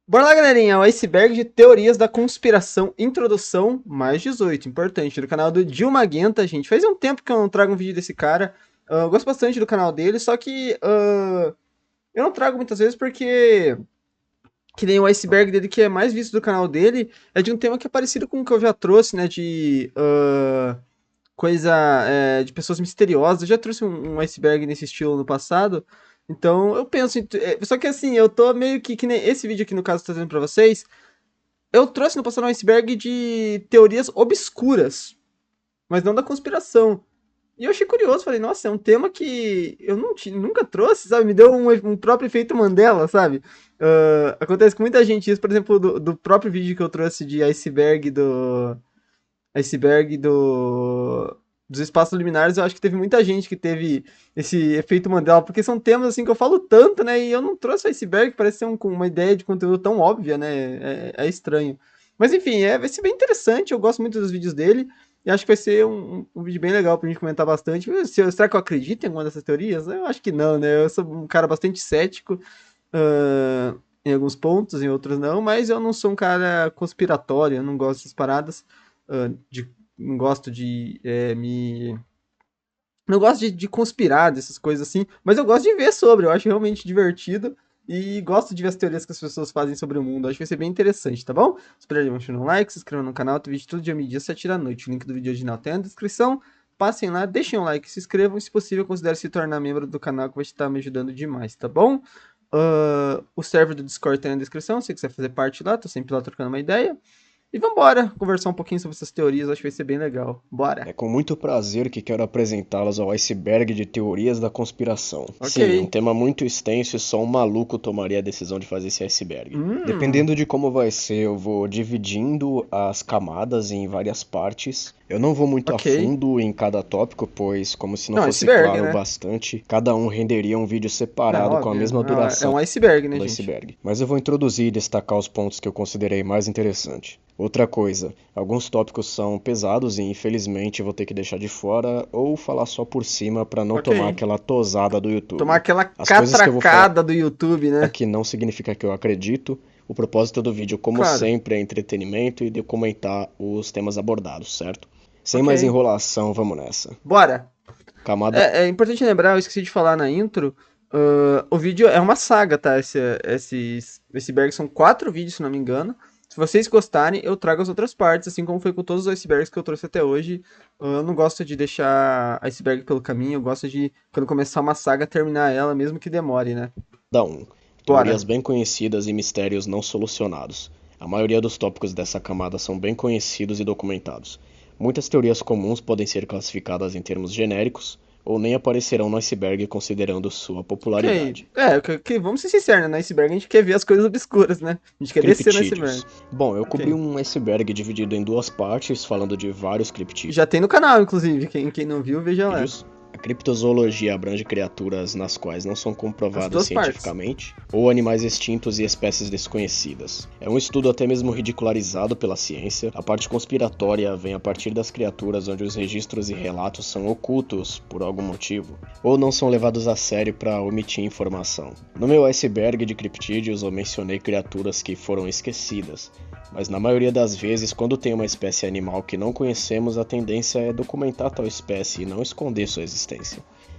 Bora lá, galerinha, o iceberg de teorias da conspiração, introdução mais 18, importante, do canal do Dilma Guenta, gente. Faz um tempo que eu não trago um vídeo desse cara, eu gosto bastante do canal dele, só que eu não trago muitas vezes porque, que nem o iceberg dele, que é mais visto do canal dele, é de um tema que é parecido com o que eu já trouxe, né, de coisa de pessoas misteriosas. Eu já trouxe um iceberg nesse estilo no passado. Então eu penso em. Só que assim, eu tô meio que nem esse vídeo aqui no caso que eu tô trazendo pra vocês. Eu trouxe no passado um iceberg de teorias obscuras, mas não da conspiração. E eu achei curioso, falei, nossa, é um tema que eu nunca trouxe, sabe? Me deu um próprio efeito Mandela, sabe? Acontece com muita gente isso, por exemplo, do próprio vídeo que eu trouxe de iceberg dos espaços liminares, eu acho que teve muita gente que teve esse efeito Mandela, porque são temas assim que eu falo tanto, né? E eu não trouxe o iceberg, parece ser uma ideia de conteúdo tão óbvia, né? É estranho. Mas enfim, vai ser bem interessante, eu gosto muito dos vídeos dele. E acho que vai ser um vídeo bem legal pra gente comentar bastante. Será que eu acredito em alguma dessas teorias? Eu acho que não, né? Eu sou um cara bastante cético em alguns pontos, em outros não, mas eu não sou um cara conspiratório, eu não gosto dessas paradas não gosto de me. Não gosto de conspirar dessas coisas assim, mas eu gosto de ver sobre, eu acho realmente divertido e gosto de ver as teorias que as pessoas fazem sobre o mundo. Acho que vai ser bem interessante, tá bom? Espero que deixem um like, se inscrevam no canal, tem vídeo todo dia, meio-dia, 7 da noite. O link do vídeo original tem na descrição. Passem lá, deixem um like, se inscrevam e, se possível, considere se tornar membro do canal, que vai estar me ajudando demais, tá bom? O server do Discord tem na descrição, se você quiser fazer parte lá, tô sempre lá trocando uma ideia. E vambora conversar um pouquinho sobre essas teorias, acho que vai ser bem legal. Bora! É com muito prazer que quero apresentá-las ao iceberg de teorias da conspiração. Ok. Sim, um tema muito extenso e só um maluco tomaria a decisão de fazer esse iceberg. Hum, Dependendo de como vai ser, eu vou dividindo as camadas em várias partes. Eu não vou muito a ok. fundo em cada tópico, pois, como se não Não, fosse iceberg, claro né? bastante, cada um renderia um vídeo Não, separado com a óbvio. mesma É duração um iceberg, né, do gente? iceberg. Mas eu vou introduzir e destacar os pontos que eu considerei mais interessantes. Outra coisa, alguns tópicos são pesados e infelizmente eu vou ter que deixar de fora ou falar só por cima para não Ok. tomar aquela tosada do Tomar YouTube. aquela As coisas que eu vou falar catracada do YouTube, né? aqui não significa que eu acredito. O propósito do vídeo, como Claro. sempre, é entretenimento e de comentar os temas abordados, certo? Sem mais Ok. enrolação, vamos nessa. Bora! Camada É importante lembrar, eu esqueci de falar na intro. O vídeo é uma saga, tá? Esses icebergs são 4 vídeos, se não me engano. Se vocês gostarem, eu trago as outras partes, assim como foi com todos os icebergs que eu trouxe até hoje. Eu não gosto de deixar iceberg pelo caminho, eu gosto de, quando começar uma saga, terminar ela, mesmo que demore, né? 1. Teorias Bora. bem conhecidas e mistérios não solucionados. A maioria dos tópicos dessa camada são bem conhecidos e documentados. Muitas teorias comuns podem ser classificadas em termos genéricos ou nem aparecerão no iceberg considerando sua Ok. popularidade. Vamos ser sinceros, né? No iceberg a gente quer ver as coisas obscuras, né? A gente quer descer no iceberg. Criptídeos. Bom, eu cobri Ok. um iceberg dividido em duas partes, falando de vários criptídeos. Já tem no canal, inclusive. Quem não viu, veja lá. A criptozoologia abrange criaturas nas quais não são As comprovadas duas partes. cientificamente, ou animais extintos e espécies desconhecidas. É um estudo até mesmo ridicularizado pela ciência. A parte conspiratória vem a partir das criaturas onde os registros e relatos são ocultos por algum motivo, ou não são levados a sério para omitir informação. No meu iceberg de criptídeos eu mencionei criaturas que foram esquecidas, mas na maioria das vezes, quando tem uma espécie animal que não conhecemos, a tendência é documentar tal espécie e não esconder sua existência.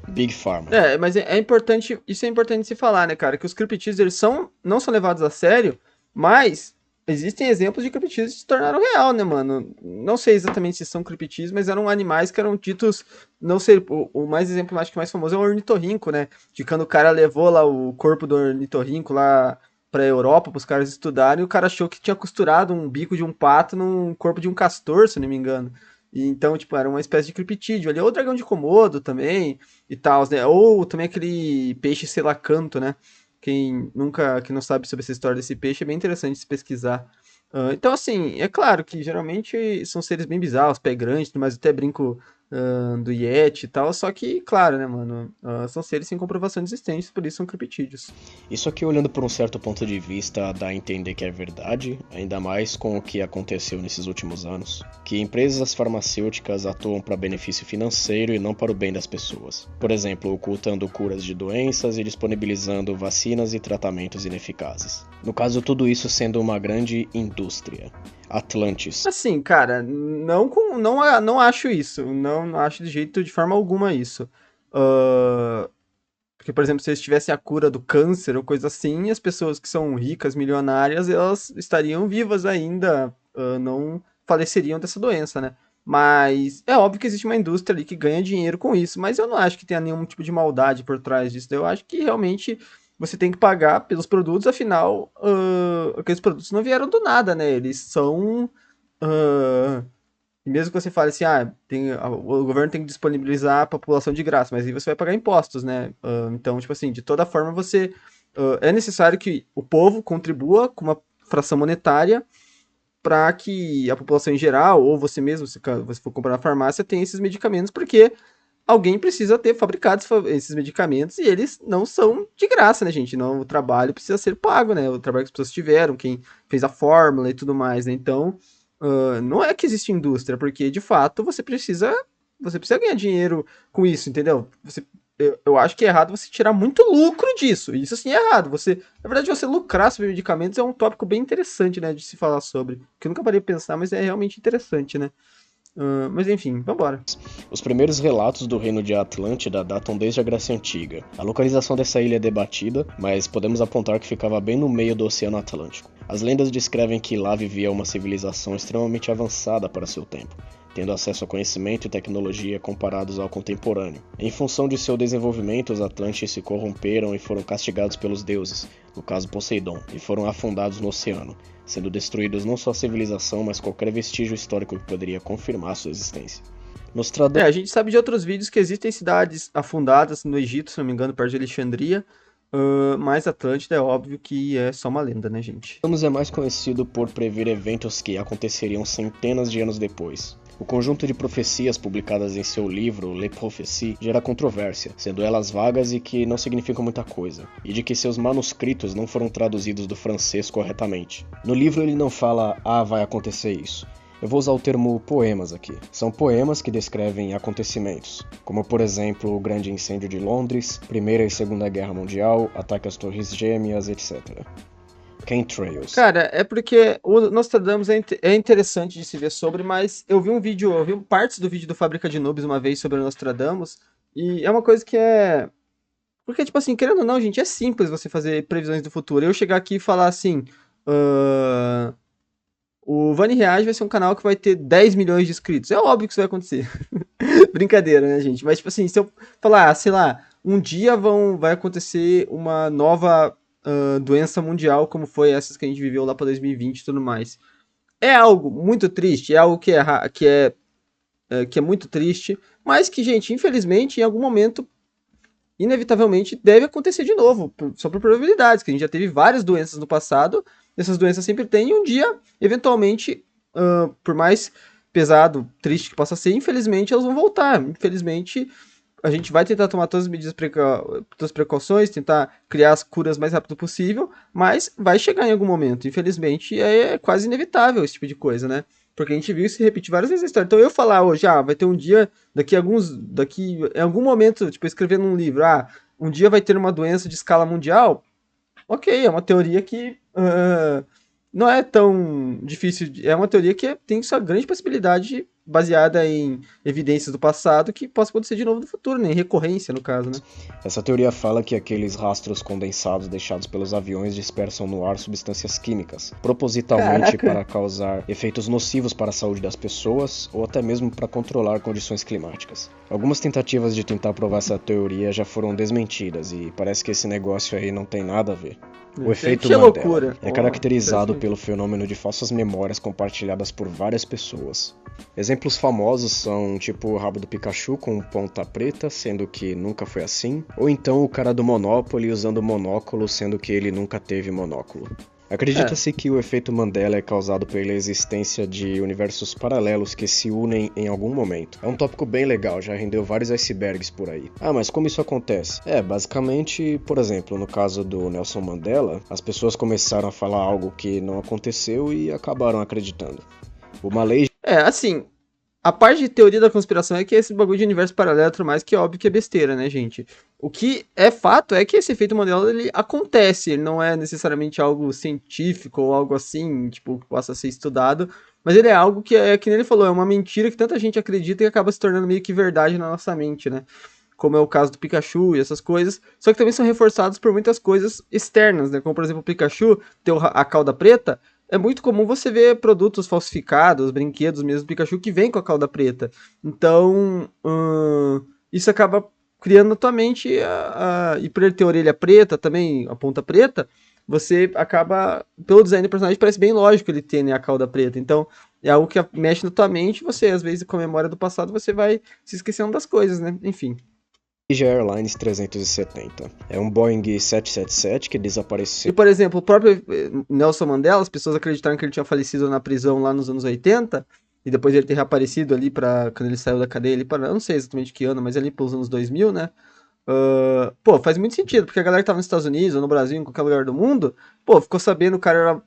Big Pharma. Mas é importante, isso é importante se falar, né, cara? Que os criptídeos, não são levados a sério, mas existem exemplos de criptídeos que se tornaram real, né, mano? Não sei exatamente se são criptídeos, mas eram animais que eram ditos, não sei, o mais exemplo, acho que mais famoso é o ornitorrinco, né? De quando o cara levou lá o corpo do ornitorrinco lá pra Europa, pros caras estudarem, e o cara achou que tinha costurado um bico de um pato num corpo de um castor, se não me engano. E então, tipo, era uma espécie de criptídeo ali. Ou o dragão de Komodo também, e tal, né? Ou também aquele peixe selacanto, né? Quem não sabe sobre essa história desse peixe, é bem interessante se pesquisar. Então, assim, é claro que geralmente são seres bem bizarros, pé grande, mas eu até brinco. do Yeti e tal, só que, claro, né, mano, são seres sem comprovação de existência, por isso são criptídeos. Isso aqui, olhando por um certo ponto de vista, dá a entender que é verdade, ainda mais com o que aconteceu nesses últimos anos, que empresas farmacêuticas atuam para benefício financeiro e não para o bem das pessoas. Por exemplo, ocultando curas de doenças e disponibilizando vacinas e tratamentos ineficazes. No caso, tudo isso sendo uma grande indústria. Atlantis. Assim, cara, não acho isso. Não acho de forma alguma isso. Ah, porque, por exemplo, se eles tivessem a cura do câncer ou coisa assim, as pessoas que são ricas, milionárias, elas estariam vivas ainda, não faleceriam dessa doença, né? Mas é óbvio que existe uma indústria ali que ganha dinheiro com isso, mas eu não acho que tenha nenhum tipo de maldade por trás disso. Eu acho que realmente você tem que pagar pelos produtos, afinal, aqueles produtos não vieram do nada, né? Eles são. ah, e mesmo que você fale assim, o governo tem que disponibilizar a população de graça, mas aí você vai pagar impostos, né? Então, tipo assim, de toda forma, é necessário que o povo contribua com uma fração monetária para que a população em geral, ou você mesmo, se você for comprar na farmácia, tenha esses medicamentos, porque alguém precisa ter fabricado esses medicamentos e eles não são de graça, né, gente? Não, o trabalho precisa ser pago, né? O trabalho que as pessoas tiveram, quem fez a fórmula e tudo mais, né? Então, não é que existe indústria, porque de fato você precisa ganhar dinheiro com isso, entendeu? Eu acho que é errado você tirar muito lucro disso. Isso sim é errado. Na verdade, você lucrar sobre medicamentos é um tópico bem interessante, né, de se falar sobre. Que eu nunca parei de pensar, mas é realmente interessante, né? Mas enfim, vambora. Os primeiros relatos do reino de Atlântida datam desde a Grécia Antiga. A localização dessa ilha é debatida, mas podemos apontar que ficava bem no meio do Oceano Atlântico. As lendas descrevem que lá vivia uma civilização extremamente avançada para seu tempo, tendo acesso a conhecimento e tecnologia comparados ao contemporâneo. Em função de seu desenvolvimento, os Atlantes se corromperam e foram castigados pelos deuses, no caso Poseidon, e foram afundados no oceano, sendo destruídos não só a civilização, mas qualquer vestígio histórico que poderia confirmar sua existência. A gente sabe de outros vídeos que existem cidades afundadas no Egito, se não me engano, perto de Alexandria, mas Atlântida é óbvio que é só uma lenda, né, gente? Nostradamus é mais conhecido por prever eventos que aconteceriam centenas de anos depois. O conjunto de profecias publicadas em seu livro Les Prophéties gera controvérsia, sendo elas vagas e que não significam muita coisa, e de que seus manuscritos não foram traduzidos do francês corretamente. No livro ele não fala, vai acontecer isso. Eu vou usar o termo poemas aqui. São poemas que descrevem acontecimentos, como por exemplo o Grande Incêndio de Londres, Primeira e Segunda Guerra Mundial, ataque às Torres Gêmeas, etc. Chemtrails. Cara, é porque o Nostradamus é interessante de se ver sobre, mas eu vi partes do vídeo do Fábrica de Noobs uma vez sobre o Nostradamus, e é uma coisa que é... Porque, tipo assim, querendo ou não, gente, é simples você fazer previsões do futuro. Eu chegar aqui e falar assim... O Vani Reage vai ser um canal que vai ter 10 milhões de inscritos. É óbvio que isso vai acontecer. Brincadeira, né, gente? Mas, tipo assim, se eu falar, sei lá, um dia vai acontecer uma nova doença mundial, como foi essas que a gente viveu lá para 2020 e tudo mais. É algo muito triste, é algo que é muito triste, mas que, gente, infelizmente, em algum momento, inevitavelmente, deve acontecer de novo, só por probabilidades, que a gente já teve várias doenças no passado, essas doenças sempre têm, e um dia, eventualmente, por mais pesado, triste que possa ser, infelizmente elas vão voltar. Infelizmente, a gente vai tentar tomar todas as medidas, todas as precauções, tentar criar as curas o mais rápido possível, mas vai chegar em algum momento. Infelizmente, é quase inevitável esse tipo de coisa, né? Porque a gente viu isso se repetir várias vezes na história. Então eu falar hoje, vai ter um dia, em algum momento, tipo, escrever num livro, um dia vai ter uma doença de escala mundial, ok, é uma teoria que não é tão difícil. É uma teoria que tem sua grande possibilidade baseada em evidências do passado que possa acontecer de novo no futuro, né? Em recorrência, no caso, né? Essa teoria fala que aqueles rastros condensados deixados pelos aviões dispersam no ar substâncias químicas, propositalmente para causar efeitos nocivos para a saúde das pessoas ou até mesmo para controlar condições climáticas. Algumas tentativas de tentar provar essa teoria já foram desmentidas e parece que esse negócio aí não tem nada a ver. O efeito Mandela é caracterizado pelo fenômeno de falsas memórias compartilhadas por várias pessoas. Exemplos famosos são tipo o rabo do Pikachu com ponta preta, sendo que nunca foi assim, ou então o cara do Monopoly usando monóculo, sendo que ele nunca teve monóculo. Acredita-se que o efeito Mandela é causado pela existência de universos paralelos que se unem em algum momento. É um tópico bem legal, já rendeu vários icebergs por aí. Ah, mas como isso acontece? Basicamente, por exemplo, no caso do Nelson Mandela, as pessoas começaram a falar algo que não aconteceu e acabaram acreditando. Uma lei... Assim, a parte de teoria da conspiração é que esse bagulho de universo paralelo e tudo mais, que é óbvio que é besteira, né, gente? O que é fato é que esse efeito Mandela, ele acontece, ele não é necessariamente algo científico ou algo assim, tipo, que possa ser estudado, mas ele é algo que nem ele falou, é uma mentira que tanta gente acredita e acaba se tornando meio que verdade na nossa mente, né? Como é o caso do Pikachu e essas coisas, só que também são reforçados por muitas coisas externas, né? Como, por exemplo, o Pikachu ter a cauda preta, é muito comum você ver produtos falsificados, brinquedos mesmo do Pikachu que vem com a cauda preta. Então, isso acaba criando na tua mente, e por ele ter a orelha preta também, a ponta preta, você acaba, pelo design do personagem, parece bem lógico ele ter, né, a cauda preta. Então, é algo que mexe na tua mente, você, às vezes, com a memória do passado, você vai se esquecendo das coisas, né? Enfim. Airlines 370. É um Boeing 777 que desapareceu. E, por exemplo, o próprio Nelson Mandela, as pessoas acreditaram que ele tinha falecido na prisão lá nos anos 80, e depois ele ter reaparecido ali para quando ele saiu da cadeia, ali para, eu não sei exatamente que ano, mas ali pelos anos 2000, né? Pô, faz muito sentido, porque a galera que tava nos Estados Unidos, ou no Brasil, em qualquer lugar do mundo, pô, ficou sabendo, o cara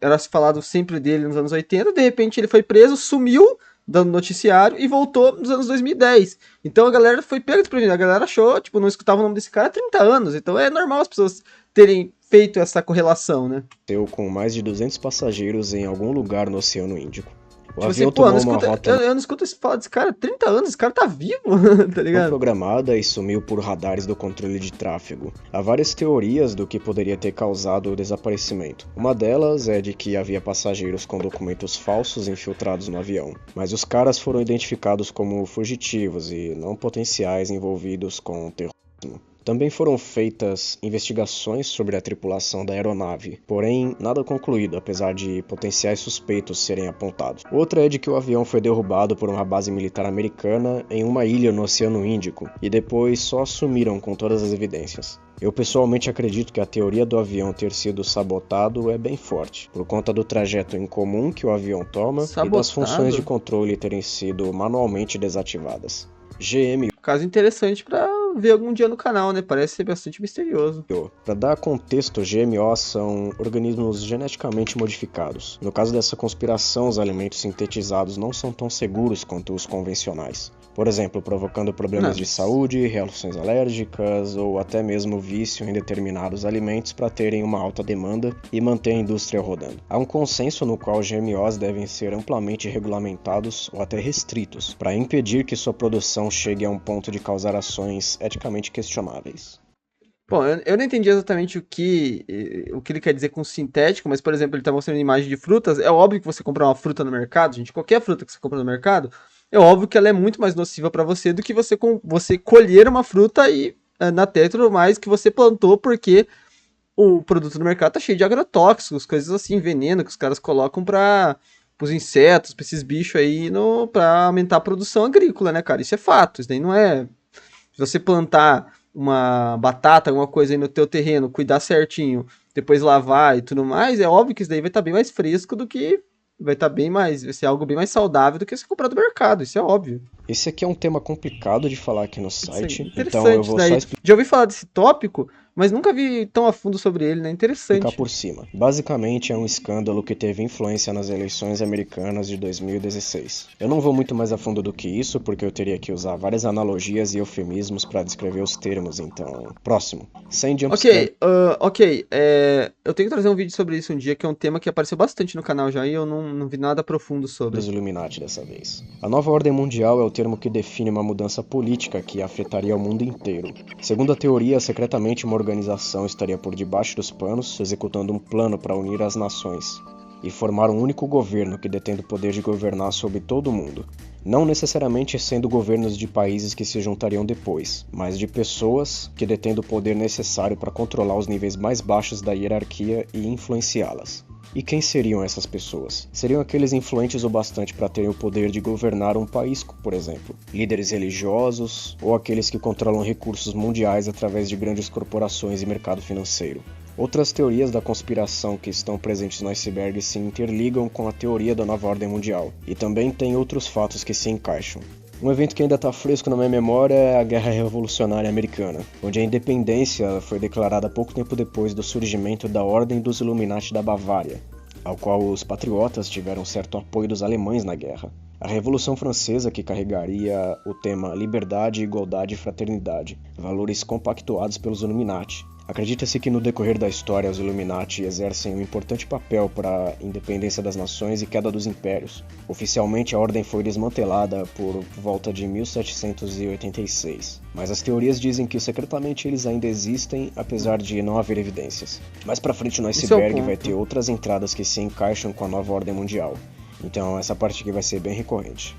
era se falado sempre dele nos anos 80, de repente ele foi preso, sumiu, dando noticiário e voltou nos anos 2010. Então a galera foi pega desprevenido, a galera achou, tipo, não escutava o nome desse cara há 30 anos. Então é normal as pessoas terem feito essa correlação, né? Com mais de 200 passageiros em algum lugar no Oceano Índico. O Tipo avião assim, pô, tomou uma rota eu não escuto esse falar desse cara há 30 anos, esse cara tá vivo, tá não ligado? programada e sumiu por radares do controle de tráfego. Há várias teorias do que poderia ter causado o desaparecimento. Uma delas é de que havia passageiros com documentos falsos infiltrados no avião, mas os caras foram identificados como fugitivos e não potenciais envolvidos com terrorismo. Também foram feitas investigações sobre a tripulação da aeronave, porém nada concluído, apesar de potenciais suspeitos serem apontados. Outra é de que o avião foi derrubado por uma base militar americana em uma ilha no Oceano Índico, e depois só assumiram com todas as evidências. Eu pessoalmente acredito que a teoria do avião ter sido sabotado é bem forte, por conta do trajeto incomum que o avião toma e das funções de controle terem sido manualmente desativadas. GM. Caso interessante pra ver algum dia no canal, né? Parece ser bastante misterioso. Para dar contexto, GMO são organismos geneticamente modificados. No caso dessa conspiração, os alimentos sintetizados não são tão seguros quanto os convencionais. Por exemplo, provocando problemas de saúde, reações alérgicas ou até mesmo vício em determinados alimentos para terem uma alta demanda e manter a indústria rodando. Há um consenso no qual GMOs devem ser amplamente regulamentados ou até restritos, para impedir que sua produção chegue a um ponto de causar ações eticamente questionáveis. Bom, eu não entendi exatamente o que ele quer dizer com sintético, mas, por exemplo, ele está mostrando imagem de frutas. É óbvio que você comprar uma fruta no mercado, gente, qualquer fruta que você compra no mercado, é óbvio que ela é muito mais nociva para você do que você colher uma fruta e na terra e tudo mais que você plantou, porque o produto no mercado tá cheio de agrotóxicos, coisas assim, veneno que os caras colocam para os insetos, para esses bichos aí, para aumentar a produção agrícola, né, cara? Isso é fato, isso daí não é... Se você plantar uma batata, alguma coisa aí no teu terreno, cuidar certinho, depois lavar e tudo mais, é óbvio que isso daí vai estar bem mais fresco do que... Vai ser algo bem mais saudável do que você comprar do mercado, isso é óbvio. Esse aqui é um tema complicado de falar aqui no site, então eu vou só explicar. Já ouvi falar desse tópico, mas nunca vi tão a fundo sobre ele, né? Interessante. Ficar por cima. Basicamente é um escândalo que teve influência nas eleições americanas de 2016. Eu não vou muito mais a fundo do que isso, porque eu teria que usar várias analogias e eufemismos para descrever os termos, então... Próximo. Sem jumpscare. Ok. Eu tenho que trazer um vídeo sobre isso um dia, que é um tema que apareceu bastante no canal já, e eu não vi nada profundo sobre. Dos Illuminati dessa vez. A nova ordem mundial é o termo que define uma mudança política que afetaria o mundo inteiro. Segundo a teoria, secretamente uma organização estaria por debaixo dos panos, executando um plano para unir as nações e formar um único governo que detém o poder de governar sobre todo o mundo. Não necessariamente sendo governos de países que se juntariam depois, mas de pessoas que detêm o poder necessário para controlar os níveis mais baixos da hierarquia e influenciá-las. E quem seriam essas pessoas? Seriam aqueles influentes o bastante para terem o poder de governar um país, por exemplo, líderes religiosos ou aqueles que controlam recursos mundiais através de grandes corporações e mercado financeiro. Outras teorias da conspiração que estão presentes no iceberg se interligam com a teoria da nova ordem mundial, e também tem outros fatos que se encaixam. Um evento que ainda está fresco na minha memória é a Guerra Revolucionária Americana, onde a independência foi declarada pouco tempo depois do surgimento da Ordem dos Illuminati da Bavária, ao qual os patriotas tiveram certo apoio dos alemães na guerra. A Revolução Francesa, que carregaria o tema liberdade, igualdade e fraternidade, valores compactuados pelos Illuminati. Acredita-se que no decorrer da história os Illuminati exercem um importante papel para a independência das nações e queda dos impérios. Oficialmente a ordem foi desmantelada por volta de 1786, mas as teorias dizem que secretamente eles ainda existem, apesar de não haver evidências. Mais pra frente no iceberg vai ter outras entradas que se encaixam com a nova ordem mundial, então essa parte aqui vai ser bem recorrente.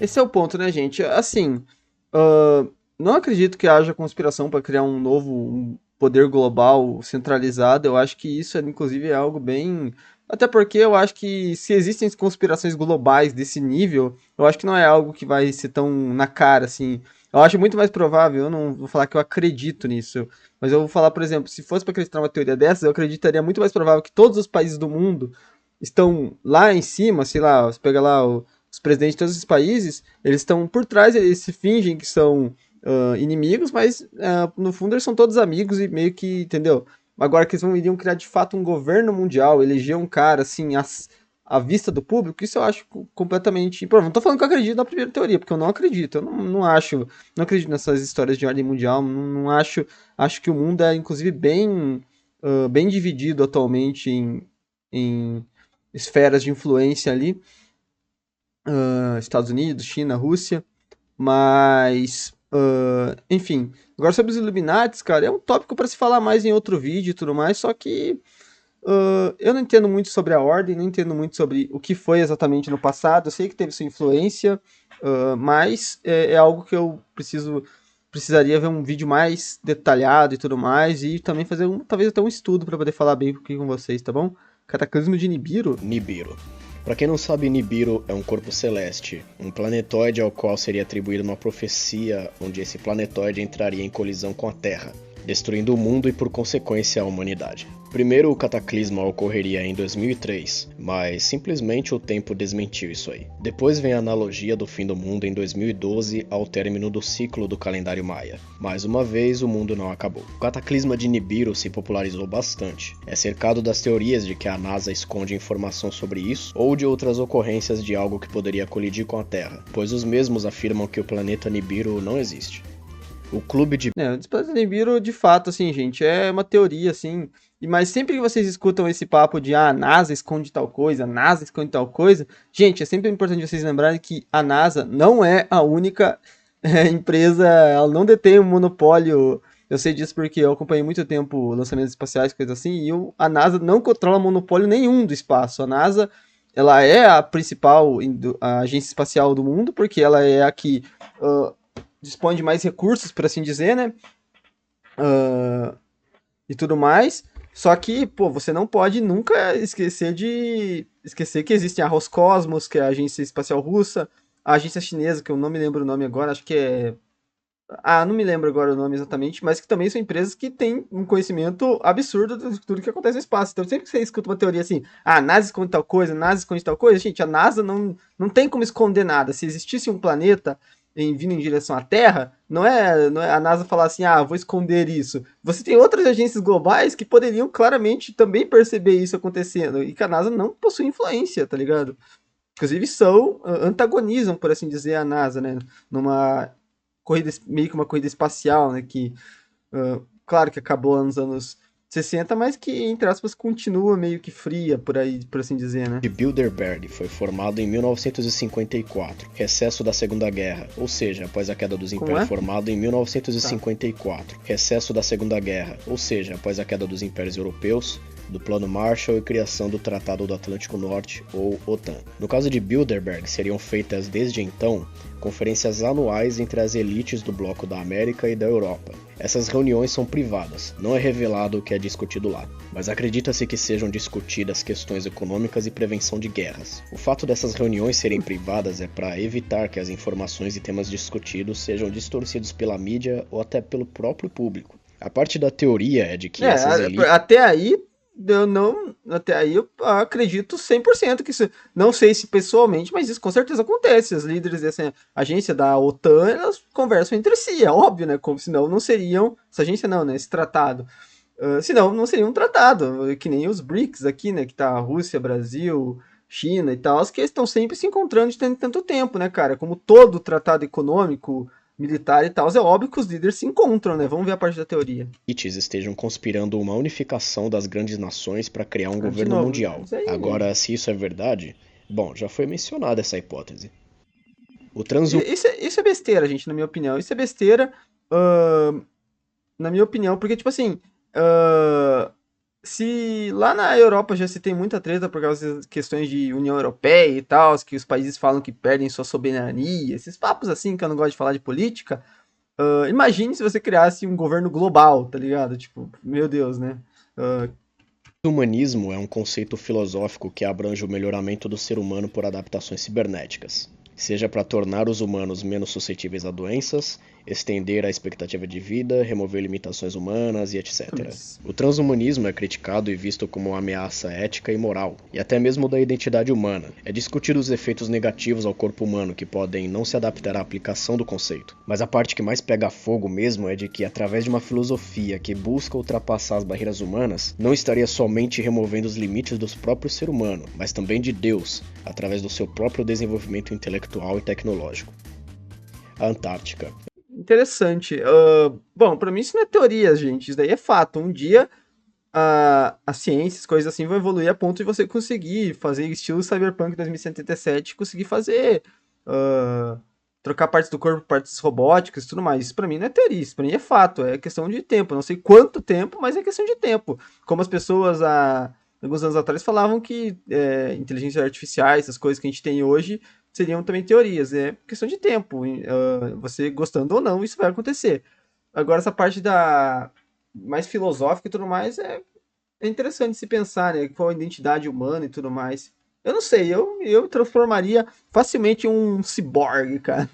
Esse é o ponto, né, gente? Assim, não acredito que haja conspiração para criar um novo poder global centralizado. Eu acho que isso, inclusive, é algo bem... Até porque eu acho que se existem conspirações globais desse nível, eu acho que não é algo que vai ser tão na cara, assim. Eu acho muito mais provável, eu não vou falar que eu acredito nisso, mas eu vou falar, por exemplo, se fosse para acreditar numa teoria dessas, eu acreditaria muito mais provável que todos os países do mundo estão lá em cima, sei lá, você pega lá os presidentes de todos esses países, eles estão por trás, eles se fingem que são inimigos, mas no fundo eles são todos amigos e meio que, entendeu? Agora que eles iriam criar de fato um governo mundial, eleger um cara assim, à vista do público, isso eu acho completamente improvável. Não tô falando que eu acredito na primeira teoria, porque eu não acredito, eu não acho, não acredito nessas histórias de ordem mundial, não acho, acho que o mundo é inclusive bem dividido atualmente em esferas de influência ali, Estados Unidos, China, Rússia, mas enfim, agora sobre os Illuminatis, cara, é um tópico para se falar mais em outro vídeo e tudo mais, só que eu não entendo muito sobre a ordem, não entendo muito sobre o que foi exatamente no passado, eu sei que teve sua influência, mas é algo que eu precisaria ver um vídeo mais detalhado e tudo mais, e também fazer talvez até um estudo para poder falar bem aqui com vocês, tá bom? Cataclismo de Nibiru. Nibiru. Para quem não sabe, Nibiru é um corpo celeste, um planetóide ao qual seria atribuída uma profecia onde esse planetóide entraria em colisão com a Terra, destruindo o mundo e por consequência a humanidade. Primeiro o cataclisma ocorreria em 2003, mas simplesmente o tempo desmentiu isso aí. Depois vem a analogia do fim do mundo em 2012 ao término do ciclo do calendário maia. Mais uma vez, o mundo não acabou. O cataclisma de Nibiru se popularizou bastante. É cercado das teorias de que a NASA esconde informação sobre isso ou de outras ocorrências de algo que poderia colidir com a Terra, pois os mesmos afirmam que o planeta Nibiru não existe. O clube de... o desplaçamento de Nibiru, de fato, assim, gente, é uma teoria, assim, mas sempre que vocês escutam esse papo de a NASA esconde tal coisa, a NASA esconde tal coisa, gente, é sempre importante vocês lembrarem que a NASA não é a única empresa, ela não detém um monopólio. Eu sei disso porque eu acompanhei muito tempo lançamentos espaciais, coisas assim, e a NASA não controla monopólio nenhum do espaço. A NASA, ela é a principal a agência espacial do mundo, porque ela é a que dispõe de mais recursos, por assim dizer, né? E tudo mais. Só que, pô, você não pode nunca esquecer que existem a Roscosmos, que é a agência espacial russa, a agência chinesa, que eu não me lembro o nome agora, acho que é... não me lembro agora o nome exatamente, mas que também são empresas que têm um conhecimento absurdo de tudo que acontece no espaço. Então, sempre que você escuta uma teoria assim, a NASA esconde tal coisa, a NASA esconde tal coisa, gente, a NASA não tem como esconder nada. Se existisse um planeta vindo em direção à Terra, não é a NASA falar assim, vou esconder isso. Você tem outras agências globais que poderiam claramente também perceber isso acontecendo, e que a NASA não possui influência, tá ligado? Inclusive antagonizam, por assim dizer, a NASA, né? Numa corrida, meio que uma corrida espacial, né? Que, claro que acabou nos anos 60, mas que, entre aspas, continua meio que fria, por assim dizer, né? De Bilderberg foi formado em 1954, recesso da Segunda Guerra, ou seja, após a queda dos impérios. Formado em 1954, recesso da Segunda Guerra, ou seja, após a queda dos impérios europeus, do Plano Marshall e criação do Tratado do Atlântico Norte, ou OTAN. No caso de Bilderberg, seriam feitas desde então conferências anuais entre as elites do Bloco da América e da Europa. Essas reuniões são privadas, não é revelado o que é discutido lá, mas acredita-se que sejam discutidas questões econômicas e prevenção de guerras. O fato dessas reuniões serem privadas é para evitar que as informações e temas discutidos sejam distorcidos pela mídia ou até pelo próprio público. A parte da teoria é de que É, essas elites. até aí eu não, até aí eu acredito 100% que isso, não sei se pessoalmente, mas isso com certeza acontece. Os líderes dessa agência da OTAN, elas conversam entre si, é óbvio, né? Como senão não seriam, essa agência não, né? Esse tratado. Senão não seria um tratado, que nem os BRICS aqui, né? Que tá a Rússia, Brasil, China e tal, que estão sempre se encontrando de tanto tempo, né, cara? Como todo tratado econômico, militar e tal, é óbvio que os líderes se encontram, né? Vamos ver a parte da teoria. Elites estejam conspirando uma unificação das grandes nações para criar um De governo novo, mundial. isso aí. Agora, se isso é verdade, bom, já foi mencionada essa hipótese. O transhum... Isso é besteira, gente, na minha opinião. Isso é besteira, uh, na minha opinião, porque, tipo assim, uh, se lá na Europa já se tem muita treta por causa das questões de União Europeia e tal, que os países falam que perdem sua soberania, esses papos assim que eu não gosto de falar de política, imagine se você criasse um governo global, tá ligado? Tipo, meu Deus, né? Uh, Humanismo é um conceito filosófico que abrange o melhoramento do ser humano por adaptações cibernéticas, seja para tornar os humanos menos suscetíveis a doenças, estender a expectativa de vida, remover limitações humanas e etc. mas O transhumanismo é criticado e visto como uma ameaça ética e moral, e até mesmo da identidade humana. É discutido os efeitos negativos ao corpo humano que podem não se adaptar à aplicação do conceito. Mas a parte que mais pega fogo mesmo é de que, através de uma filosofia que busca ultrapassar as barreiras humanas, não estaria somente removendo os limites do próprio ser humano, mas também de Deus, através do seu próprio desenvolvimento intelectual e tecnológico. A Antártica. interessante. Bom, pra mim isso não é teoria, gente. Isso daí é fato. Um dia a ciência, coisas assim, vão evoluir a ponto de você conseguir fazer estilo Cyberpunk 2077, conseguir fazer ah, trocar partes do corpo por partes robóticas e tudo mais. Isso pra mim não é teoria, isso pra mim é fato, é questão de tempo. Eu não sei quanto tempo, mas é questão de tempo. Como as pessoas há alguns anos atrás falavam que inteligência artificial, essas coisas que a gente tem hoje, seriam também teorias. É questão de tempo. Você gostando ou não, isso vai acontecer. Agora, essa parte da mais filosófica e tudo mais é interessante se pensar, né? Qual a identidade humana e tudo mais. Eu não sei, eu transformaria facilmente em um ciborgue, cara.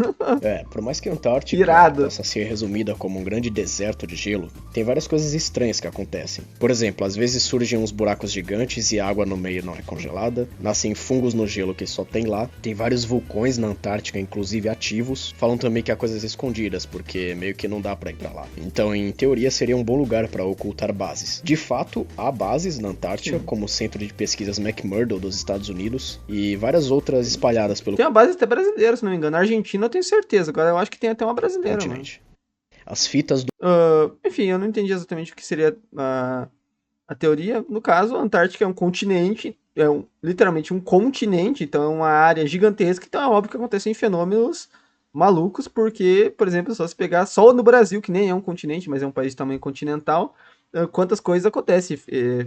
Por mais que a Antártica Irado. possa ser resumida como um grande deserto de gelo, tem várias coisas estranhas que acontecem. Por exemplo, às vezes surgem uns buracos gigantes e a água no meio não é congelada, nascem fungos no gelo que só tem lá, tem vários vulcões na Antártica, inclusive ativos. Falam também que há coisas escondidas, porque meio que não dá pra ir pra lá. Então, em teoria, seria um bom lugar para ocultar bases. De fato, há bases na Antártica, como o Centro de Pesquisas McMurdo dos Estados Unidos, e várias outras espalhadas pelo Tem uma base até brasileira, se não me engano. Na Argentina eu tenho certeza. Agora eu acho que tem até uma brasileira, mano. continente. As fitas do Enfim, eu não entendi exatamente o que seria a teoria. No caso, a Antártica é um continente, literalmente um continente, então é uma área gigantesca, então é óbvio que acontecem fenômenos malucos, porque, por exemplo, só se pegar só no Brasil, que nem é um continente, mas é um país de tamanho continental, quantas coisas acontecem,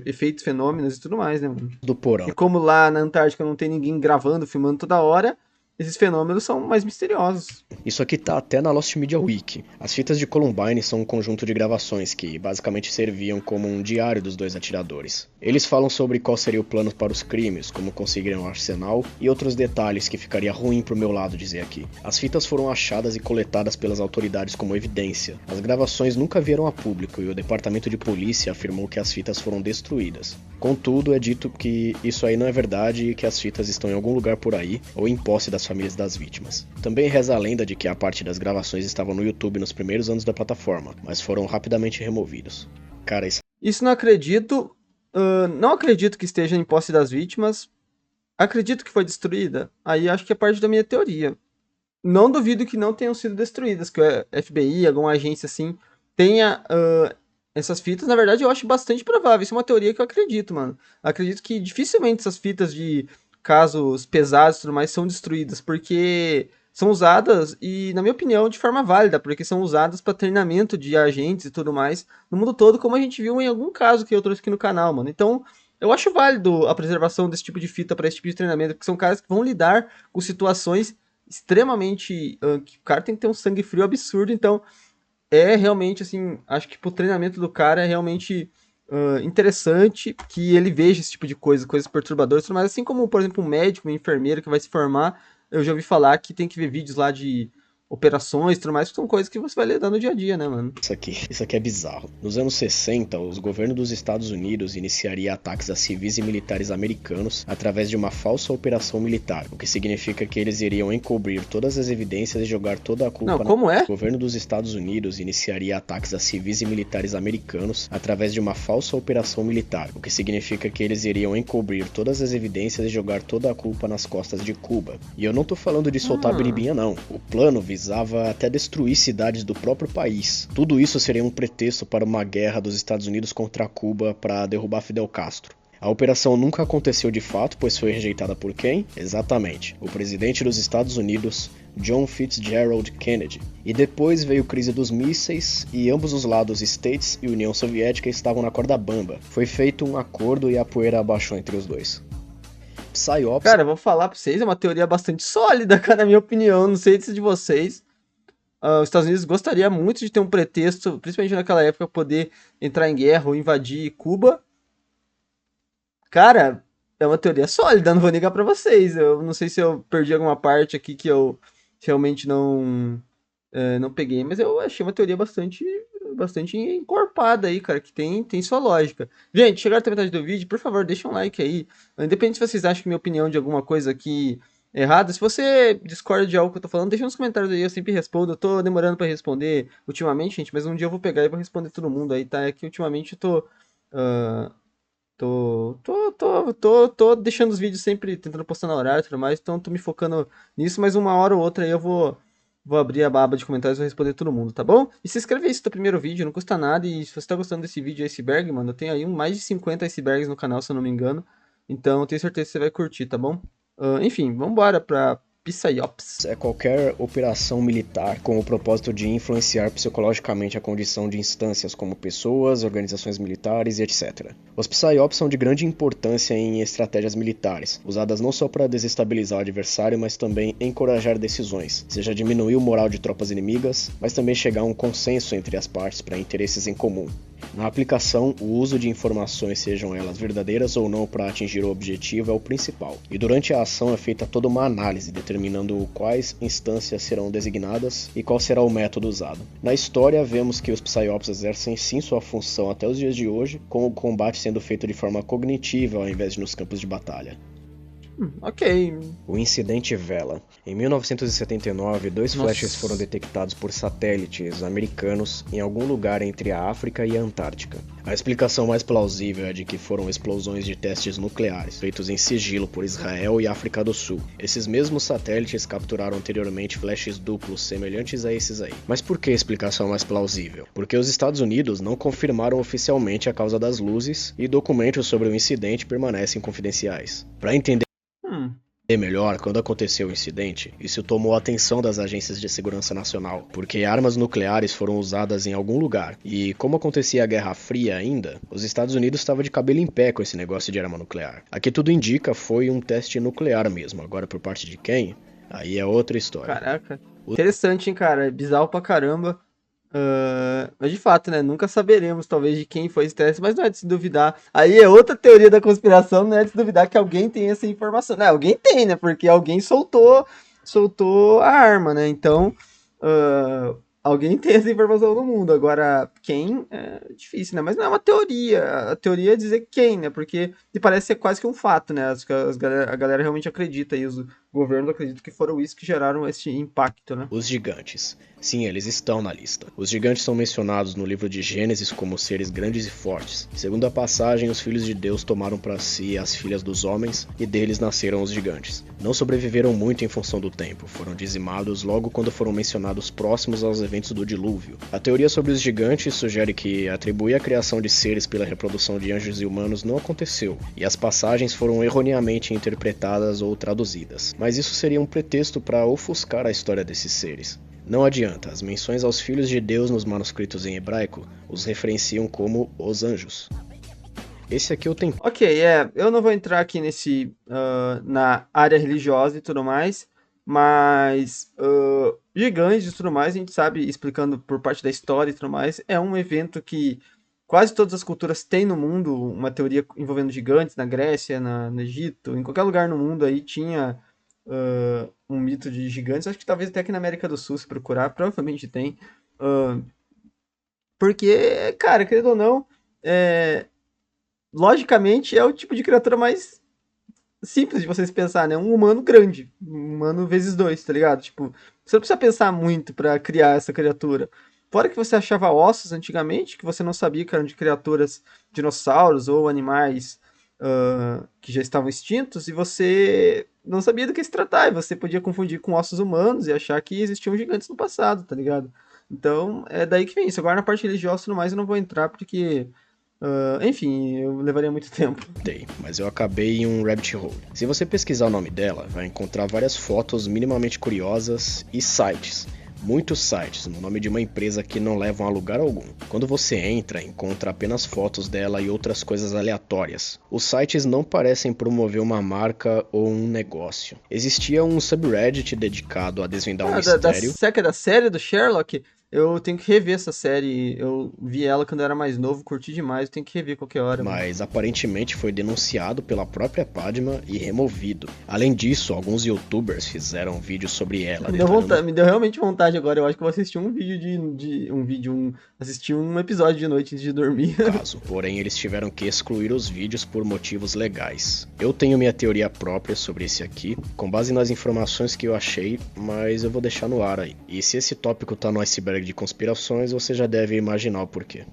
efeitos, fenômenos e tudo mais, né, mano? do porão. E como lá na Antártica não tem ninguém gravando, filmando toda hora, esses fenômenos são mais misteriosos. Isso aqui tá até na Lost Media Wiki. As fitas de Columbine são um conjunto de gravações que basicamente serviam como um diário dos dois atiradores. Eles falam sobre qual seria o plano para os crimes, como conseguiriam o arsenal e outros detalhes que ficaria ruim pro meu lado dizer aqui. As fitas foram achadas e coletadas pelas autoridades como evidência. As gravações nunca vieram a público e o departamento de polícia afirmou que as fitas foram destruídas. Contudo, é dito que isso aí não é verdade e que as fitas estão em algum lugar por aí ou em posse das famílias das vítimas. Também reza a lenda de que a parte das gravações estavam no YouTube nos primeiros anos da plataforma, mas foram rapidamente removidos. Cara, Isso não acredito. Não acredito que esteja em posse das vítimas. Acredito que foi destruída. Aí acho que é parte da minha teoria. Não duvido que não tenham sido destruídas, que a FBI, alguma agência assim, tenha essas fitas. Na verdade, eu acho bastante provável. Isso é uma teoria que eu acredito, mano. Acredito que dificilmente essas fitas de casos pesados e tudo mais são destruídas, porque são usadas, e na minha opinião, de forma válida, porque são usadas para treinamento de agentes e tudo mais no mundo todo, como a gente viu em algum caso que eu trouxe aqui no canal, mano. Então, eu acho válido a preservação desse tipo de fita para esse tipo de treinamento, porque são caras que vão lidar com situações extremamente. Que o cara tem que ter um sangue frio absurdo, então é realmente assim. Acho que pro treinamento do cara é realmente interessante que ele veja esse tipo de coisa, coisas perturbadoras, mas assim como, por exemplo, um médico, um enfermeiro que vai se formar, eu já ouvi falar que tem que ver vídeos lá de operações e tudo mais, que são coisas que você vai lidar no dia a dia, né, mano? Isso aqui é bizarro. Nos anos 60, os governos dos Estados Unidos iniciaria ataques a civis e militares americanos através de uma falsa operação militar, o que significa que eles iriam encobrir todas as evidências e jogar toda a Não, culpa na... como é? O governo dos Estados Unidos iniciaria ataques a civis e militares americanos através de uma falsa operação militar, o que significa que eles iriam encobrir todas as evidências e jogar toda a culpa nas costas de Cuba. E eu não tô falando de soltar Hum, biribinha não. O plano visava até destruir cidades do próprio país. Tudo isso seria um pretexto para uma guerra dos Estados Unidos contra Cuba para derrubar Fidel Castro. A operação nunca aconteceu de fato, pois foi rejeitada por quem? Exatamente, o presidente dos Estados Unidos, John Fitzgerald Kennedy. E depois veio a crise dos mísseis e ambos os lados, States e União Soviética, estavam na corda bamba. Foi feito um acordo e a poeira abaixou entre os dois. PSYOPs. cara, eu vou falar pra vocês, é uma teoria bastante sólida, cara, na minha opinião. Não sei se de vocês. Os Estados Unidos gostaria muito de ter um pretexto, principalmente naquela época, poder entrar em guerra ou invadir Cuba. Cara, é uma teoria sólida, não vou negar pra vocês. Eu não sei se eu perdi alguma parte aqui que eu realmente não peguei, mas eu achei uma teoria bastante encorpada aí, cara, que tem sua lógica. Gente, chegaram até a metade do vídeo, por favor, deixa um like aí. Independente se vocês acham que minha opinião de alguma coisa aqui é errada, se você discorda de algo que eu tô falando, deixa nos comentários aí, eu sempre respondo. Eu tô demorando pra responder ultimamente, gente, mas um dia eu vou pegar e vou responder todo mundo aí, tá? É que ultimamente eu tô. ah, tô deixando os vídeos sempre tentando postar no horário e tudo mais, então tô me focando nisso, mas uma hora ou outra aí vou abrir a aba de comentários e vou responder todo mundo, tá bom? E se inscreve aí se é o teu primeiro vídeo, não custa nada, e se você tá gostando desse vídeo iceberg, mano, eu tenho aí mais de 50 icebergs no canal, se eu não me engano, então eu tenho certeza que você vai curtir, tá bom? Enfim, vambora pra Psyops. É qualquer operação militar com o propósito de influenciar psicologicamente a condição de instâncias como pessoas, organizações militares e etc. Os PSYOPs são de grande importância em estratégias militares, usadas não só para desestabilizar o adversário, mas também encorajar decisões, seja diminuir o moral de tropas inimigas, mas também chegar a um consenso entre as partes para interesses em comum. Na aplicação, o uso de informações, sejam elas verdadeiras ou não para atingir o objetivo, é o principal. E durante a ação é feita toda uma análise, determinando quais instâncias serão designadas e qual será o método usado. Na história, vemos que os PSYOPs exercem sim sua função até os dias de hoje, com o combate sendo feito de forma cognitiva ao invés de nos campos de batalha. Ok. O incidente Vela. Em 1979, dois Nossa. flashes foram detectados por satélites americanos em algum lugar entre a África e a Antártica. A explicação mais plausível é de que foram explosões de testes nucleares, feitos em sigilo por Israel e África do Sul. Esses mesmos satélites capturaram anteriormente flashes duplos semelhantes a esses aí. Mas por que a explicação mais plausível? Porque os Estados Unidos não confirmaram oficialmente a causa das luzes e documentos sobre o incidente permanecem confidenciais. Para entender Hum. melhor, quando aconteceu o incidente, isso tomou a atenção das agências de segurança nacional, porque armas nucleares foram usadas em algum lugar, e como acontecia a Guerra Fria ainda, os Estados Unidos estavam de cabelo em pé com esse negócio de arma nuclear. Aqui tudo indica foi um teste nuclear mesmo, agora por parte de quem? Aí é outra história. Caraca. Interessante, hein, cara? É bizarro pra caramba. Mas de fato, né? Nunca saberemos, talvez, de quem foi esse teste, mas não é de se duvidar. Aí é outra teoria da conspiração, não é de se duvidar que alguém tem essa informação. Né? Alguém tem, né? Porque alguém soltou a arma, né? Então, alguém tem essa informação no mundo. Agora, quem? É difícil, né? Mas não é uma teoria. A teoria é dizer quem, né? Porque me parece ser quase que um fato, né? Acho que a galera realmente acredita e os governos acreditam que foram isso que geraram esse impacto, né? Os gigantes. Sim, eles estão na lista. Os gigantes são mencionados no livro de Gênesis como seres grandes e fortes. Segundo a passagem, os filhos de Deus tomaram para si as filhas dos homens e deles nasceram os gigantes. Não sobreviveram muito em função do tempo, foram dizimados logo quando foram mencionados próximos aos eventos do dilúvio. A teoria sobre os gigantes sugere que atribuir a criação de seres pela reprodução de anjos e humanos não aconteceu, e as passagens foram erroneamente interpretadas ou traduzidas. Mas isso seria um pretexto para ofuscar a história desses seres. Não adianta, as menções aos filhos de Deus nos manuscritos em hebraico os referenciam como os anjos. Esse aqui eu tenho. Ok, eu não vou entrar aqui na área religiosa e tudo mais, mas gigantes e tudo mais, a gente sabe, explicando por parte da história e tudo mais, é um evento que quase todas as culturas têm no mundo uma teoria envolvendo gigantes, na Grécia, no Egito, em qualquer lugar no mundo aí tinha um mito de gigantes. Acho que talvez até aqui na América do Sul, se procurar, provavelmente tem. Ah, porque, cara, querendo ou não, é, logicamente é o tipo de criatura mais simples de vocês pensar, né? Um humano grande. Um humano vezes dois, tá ligado? Tipo, você não precisa pensar muito pra criar essa criatura. Fora que você achava ossos antigamente, que você não sabia que eram de criaturas, dinossauros ou animais que já estavam extintos, e você não sabia do que se tratar, e você podia confundir com ossos humanos e achar que existiam gigantes no passado, tá ligado? Então, é daí que vem isso. Agora, na parte religiosa e tudo mais, eu não vou entrar porque enfim, eu levaria muito tempo. Mas eu acabei em um rabbit hole. Se você pesquisar o nome dela, vai encontrar várias fotos minimamente curiosas e sites. Muitos sites no nome de uma empresa que não levam a lugar algum. Quando você entra, encontra apenas fotos dela e outras coisas aleatórias. Os sites não parecem promover uma marca ou um negócio. Existia um subreddit dedicado a desvendar um mistério. Da série do Sherlock, eu tenho que rever essa série. Eu vi ela quando eu era mais novo, curti demais, eu tenho que rever qualquer hora, mano. Mas aparentemente foi denunciado pela própria Padma e removido. Além disso, alguns youtubers fizeram vídeos sobre ela. Me deu realmente vontade agora. Eu acho que eu vou assistir um vídeo assistir um episódio de noite antes de dormir. Porém, eles tiveram que excluir os vídeos por motivos legais. Eu tenho minha teoria própria sobre esse aqui, com base nas informações que eu achei, mas eu vou deixar no ar aí. E se esse tópico tá no iceberg de conspirações, você já deve imaginar o porquê.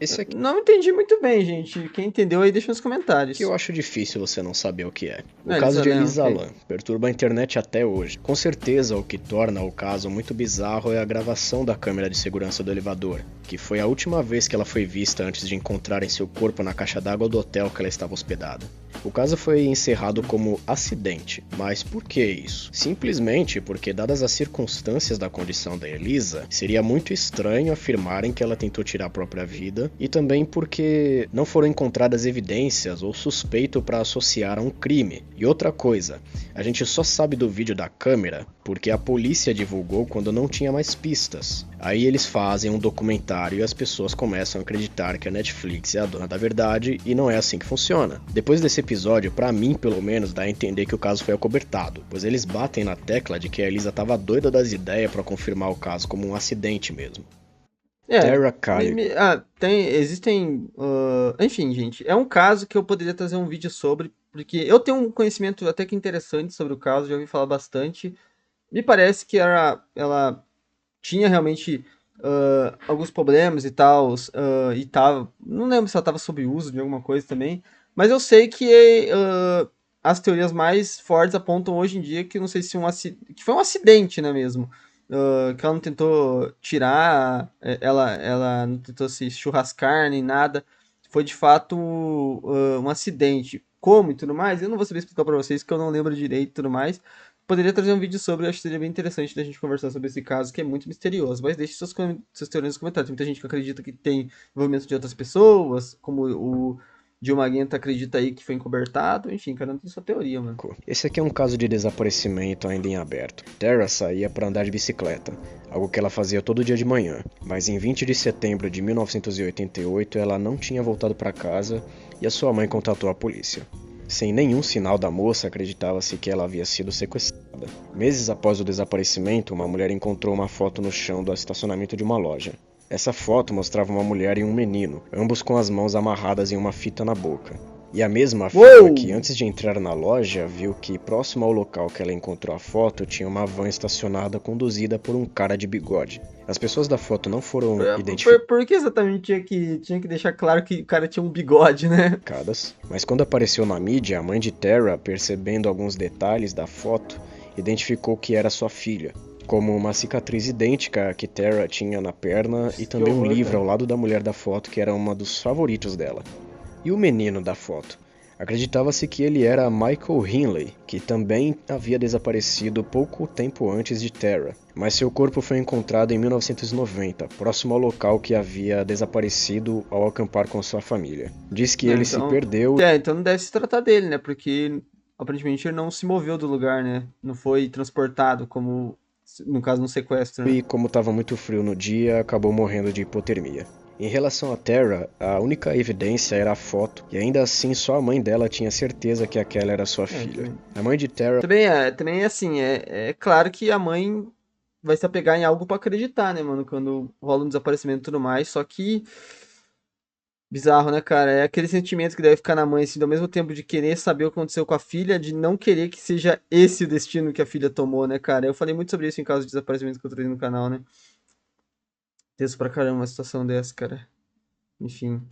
Esse aqui... Não entendi muito bem, gente. Quem entendeu aí deixa nos comentários. Que eu acho difícil você não saber o que é. O caso de Elisa Lam perturba a internet até hoje. Com certeza, o que torna o caso muito bizarro é a gravação da câmera de segurança do elevador, que foi a última vez que ela foi vista antes de encontrarem seu corpo na caixa d'água do hotel que ela estava hospedada. O caso foi encerrado como acidente, mas por que isso? Simplesmente porque, dadas as circunstâncias da condição da Elisa, seria muito estranho afirmarem que ela tentou tirar a própria vida, e também porque não foram encontradas evidências ou suspeito para associar a um crime. E outra coisa, a gente só sabe do vídeo da câmera porque a polícia divulgou quando não tinha mais pistas. Aí eles fazem um documentário e as pessoas começam a acreditar que a Netflix é a dona da verdade, e não é assim que funciona. Depois desse episódio, pra mim pelo menos, dá a entender que o caso foi acobertado, pois eles batem na tecla de que a Elisa tava doida das ideias pra confirmar o caso como um acidente mesmo. Terra Kyle. Existem... enfim, gente, é um caso que eu poderia trazer um vídeo sobre, porque eu tenho um conhecimento até que interessante sobre o caso, já ouvi falar bastante. Me parece que ela tinha realmente alguns problemas e tal, e tava... Não lembro se ela tava sob uso de alguma coisa também, mas eu sei que as teorias mais fortes apontam hoje em dia que não sei se que foi um acidente, né, mesmo. Que ela não tentou tirar, ela não tentou se churrascar nem nada. Foi de fato um acidente. Como e tudo mais, eu não vou saber explicar pra vocês, que eu não lembro direito e tudo mais. Poderia trazer um vídeo sobre, eu acho que seria bem interessante da gente conversar sobre esse caso, que é muito misterioso. Mas deixe suas teorias nos comentários. Tem muita gente que acredita que tem envolvimento de outras pessoas, como o Dilma Guenta acredita aí que foi encobertado. Enfim, cada um tem sua teoria, mano. Esse aqui é um caso de desaparecimento ainda em aberto. Terra saía para andar de bicicleta, algo que ela fazia todo dia de manhã. Mas em 20 de setembro de 1988, ela não tinha voltado para casa e a sua mãe contatou a polícia. Sem nenhum sinal da moça, acreditava-se que ela havia sido sequestrada. Meses após o desaparecimento, uma mulher encontrou uma foto no chão do estacionamento de uma loja. Essa foto mostrava uma mulher e um menino, ambos com as mãos amarradas em uma fita na boca. E a mesma afirma que antes de entrar na loja, viu que próximo ao local que ela encontrou a foto tinha uma van estacionada conduzida por um cara de bigode. As pessoas da foto não foram identificadas. Por que exatamente tinha que deixar claro que o cara tinha um bigode, né? Mas quando apareceu na mídia, a mãe de Terra, percebendo alguns detalhes da foto, identificou que era sua filha, como uma cicatriz idêntica que Terra tinha na perna e também um livro ao lado da mulher da foto que era uma dos favoritos dela. E o menino da foto? Acreditava-se que ele era Michael Hinley, que também havia desaparecido pouco tempo antes de Terra, mas seu corpo foi encontrado em 1990, próximo ao local que havia desaparecido ao acampar com sua família. Diz que ele se perdeu... então não deve se tratar dele, né? Porque aparentemente ele não se moveu do lugar, né? Não foi transportado como... No caso, no sequestro, né? E como estava muito frio no dia, acabou morrendo de hipotermia. Em relação a Terra, a única evidência era a foto, e ainda assim só a mãe dela tinha certeza que aquela era sua filha. Também. A mãe de Terra Também é assim, é claro que a mãe vai se apegar em algo pra acreditar, né, mano, quando rola um desaparecimento e tudo mais, só que bizarro, né, cara? É aquele sentimento que deve ficar na mãe, assim, ao mesmo tempo de querer saber o que aconteceu com a filha, de não querer que seja esse o destino que a filha tomou, né, cara? Eu falei muito sobre isso em caso de desaparecimento que eu trouxe no canal, né? Tenso pra caramba uma situação dessa, cara. Enfim.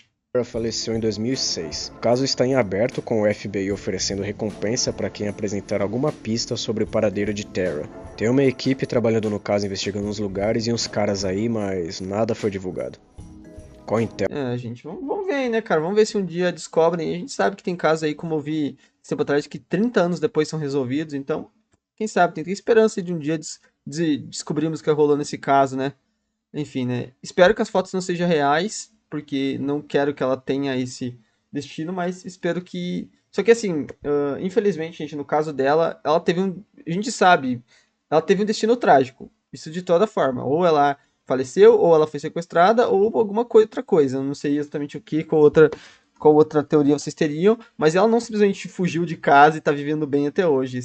faleceu em 2006. O caso está em aberto, com o FBI oferecendo recompensa para quem apresentar alguma pista sobre o paradeiro de Terra. Tem uma equipe trabalhando no caso, investigando uns lugares e uns caras aí, mas nada foi divulgado. Cointel Gente, vamos ver aí, né, cara? Vamos ver se um dia descobrem. A gente sabe que tem casos aí, como eu vi tempo atrás, que 30 anos depois são resolvidos. Então, quem sabe, tem esperança de um dia descobrirmos o que rolou nesse caso, né? Enfim, né? Espero que as fotos não sejam reais, porque não quero que ela tenha esse destino, mas espero que. Só que assim, infelizmente, gente, no caso dela, ela teve um. A gente sabe, ela teve um destino trágico. Isso de toda forma. Ou ela faleceu, ou ela foi sequestrada, ou alguma coisa, outra coisa. Eu não sei exatamente o que, qual outra teoria vocês teriam, mas ela não simplesmente fugiu de casa e tá vivendo bem até hoje.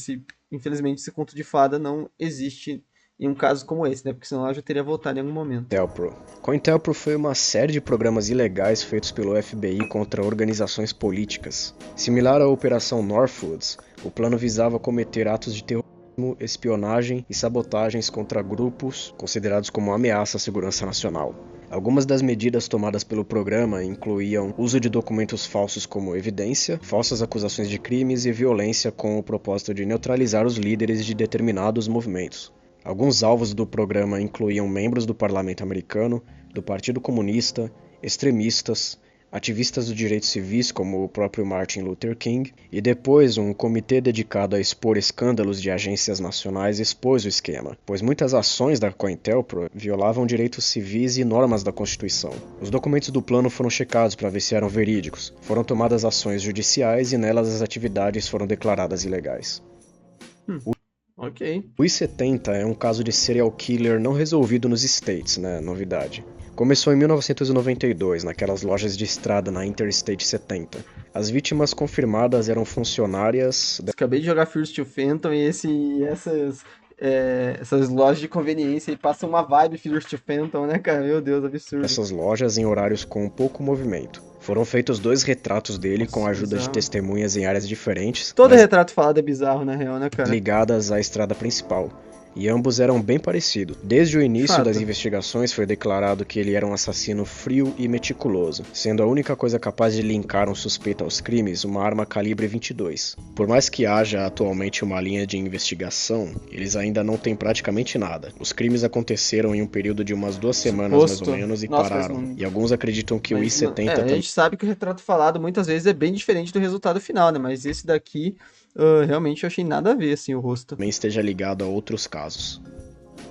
Infelizmente, esse conto de fada não existe em um caso como esse, né? Porque senão ela já teria voltado em algum momento. Pro. COINTELPRO foi uma série de programas ilegais feitos pelo FBI contra organizações políticas. Similar à Operação Northwoods, o plano visava cometer atos de terrorismo, espionagem e sabotagens contra grupos considerados como ameaça à segurança nacional. Algumas das medidas tomadas pelo programa incluíam uso de documentos falsos como evidência, falsas acusações de crimes e violência com o propósito de neutralizar os líderes de determinados movimentos. Alguns alvos do programa incluíam membros do parlamento americano, do Partido Comunista, extremistas, ativistas dos direitos civis como o próprio Martin Luther King, e depois um comitê dedicado a expor escândalos de agências nacionais expôs o esquema, pois muitas ações da COINTELPRO violavam direitos civis e normas da Constituição. Os documentos do plano foram checados para ver se eram verídicos, foram tomadas ações judiciais e nelas as atividades foram declaradas ilegais. Ok. O I-70 é um caso de serial killer não resolvido nos States, né? Novidade. Começou em 1992, naquelas lojas de estrada na Interstate 70. As vítimas confirmadas eram funcionárias Acabei de jogar First to Phantom e essas lojas de conveniência e passam uma vibe First to Phantom, né, cara? Meu Deus, absurdo. dessas lojas em horários com pouco movimento. Foram feitos 2 retratos dele com a Nossa, ajuda de bizarro. testemunhas em áreas diferentes, Todo mas retrato falado é bizarro, na real, né, cara? ligadas à estrada principal. E ambos eram bem parecidos. Desde o início das Fato. investigações foi declarado que ele era um assassino frio e meticuloso, sendo a única coisa capaz de linkar um suspeito aos crimes uma arma calibre 22. Por mais que haja atualmente uma linha de investigação, eles ainda não têm praticamente nada. Os crimes aconteceram em um período de umas 2 semanas mais ou menos e Nossa, pararam. E alguns acreditam que o mas I-70 a também gente sabe que o retrato falado muitas vezes é bem diferente do resultado final, né? Mas esse daqui, realmente eu achei nada a ver, assim, o rosto. esteja ligado a outros casos.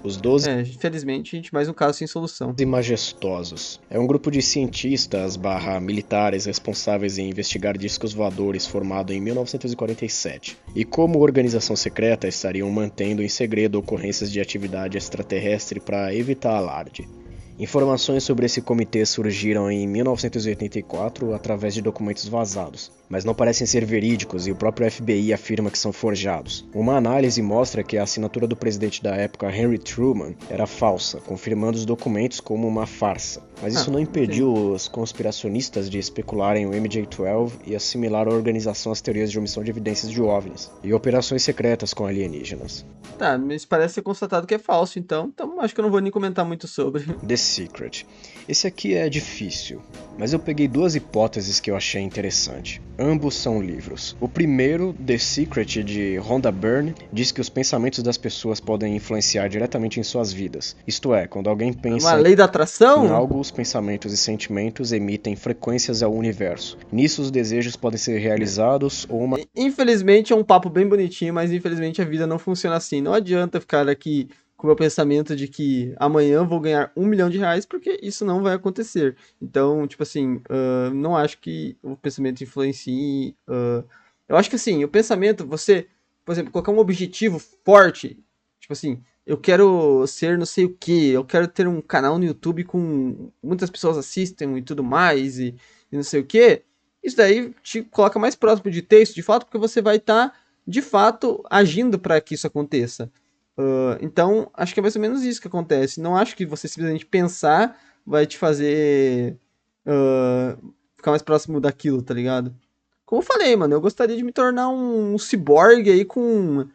Os 12 Infelizmente, a gente mais um caso sem solução. e Majestosos. É um grupo de cientistas militares responsáveis em investigar discos voadores formado em 1947. E como organização secreta estariam mantendo em segredo ocorrências de atividade extraterrestre para evitar alarde. Informações sobre esse comitê surgiram em 1984 através de documentos vazados, mas não parecem ser verídicos e o próprio FBI afirma que são forjados. Uma análise mostra que a assinatura do presidente da época, Henry Truman, era falsa, confirmando os documentos como uma farsa. Mas isso não impediu os conspiracionistas de especularem o MJ-12 e assimilar a organização às teorias de omissão de evidências de OVNIs e operações secretas com alienígenas. Tá, mas parece ser constatado que é falso, então acho que eu não vou nem comentar muito sobre. The Secret. Esse aqui é difícil, mas eu peguei 2 hipóteses que eu achei interessante. Ambos são livros. O primeiro, The Secret, de Rhonda Byrne, diz que os pensamentos das pessoas podem influenciar diretamente em suas vidas. Isto é, quando alguém pensa Uma lei da em atração? algo, os pensamentos e sentimentos emitem frequências ao universo. Nisso, os desejos podem ser realizados ou uma Infelizmente é um papo bem bonitinho, mas infelizmente a vida não funciona assim. Não adianta ficar aqui com o meu pensamento de que amanhã vou ganhar R$ 1 milhão, porque isso não vai acontecer. Então, tipo assim, não acho que o pensamento influencie. Eu acho que assim, o pensamento, você, por exemplo, colocar um objetivo forte, Tipo assim, eu quero ser não sei o que, eu quero ter um canal no YouTube com muitas pessoas assistem e tudo mais, e não sei o que. Isso daí te coloca mais próximo de ter isso de fato, porque você vai estar, de fato, agindo para que isso aconteça. Então, acho que é mais ou menos isso que acontece. Não acho que você simplesmente pensar vai te fazer ficar mais próximo daquilo, tá ligado? Como eu falei, mano, eu gostaria de me tornar um ciborgue aí com